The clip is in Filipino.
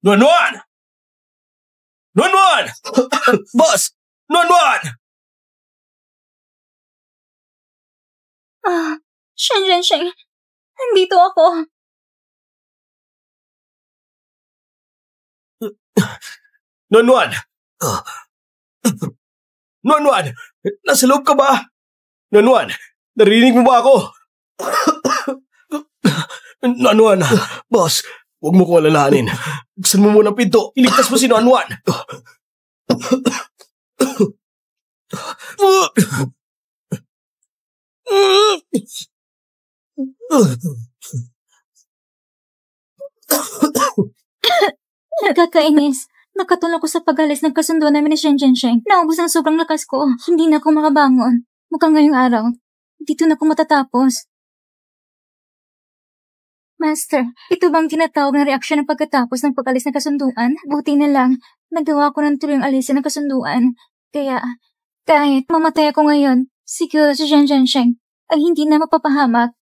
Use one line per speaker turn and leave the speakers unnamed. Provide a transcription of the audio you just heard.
Nuan-Nuan! Nuan-Nuan! Boss! Nuan-Nuan!
Shen, nandito ako.
Nuan-Nuan! Nuan-Nuan! Nasa loob ka ba? Nuan-Nuan! Narinig mo ba ako? Nuan-Nuan! Boss, huwag mo ko alalahanin. Buksan mo muna ang pinto. Iligtas mo si Nuan-Nuan.
Nakakainis. Nakatulong ko sa pag-alis ng kasundo namin ni Shen. Naubos ang sobrang lakas ko. Hindi na ako makabangon. Mukhang ngayong araw, dito na ako matatapos. Master, ito bang tinatawag na reaksyon ng pagkatapos ng pag-alis ng kasunduan? Buti na lang, nagawa ko ng tuloy ang alisin ng kasunduan. Kaya, kahit mamatay ako ngayon, siguro si Shen ay hindi na mapapahamak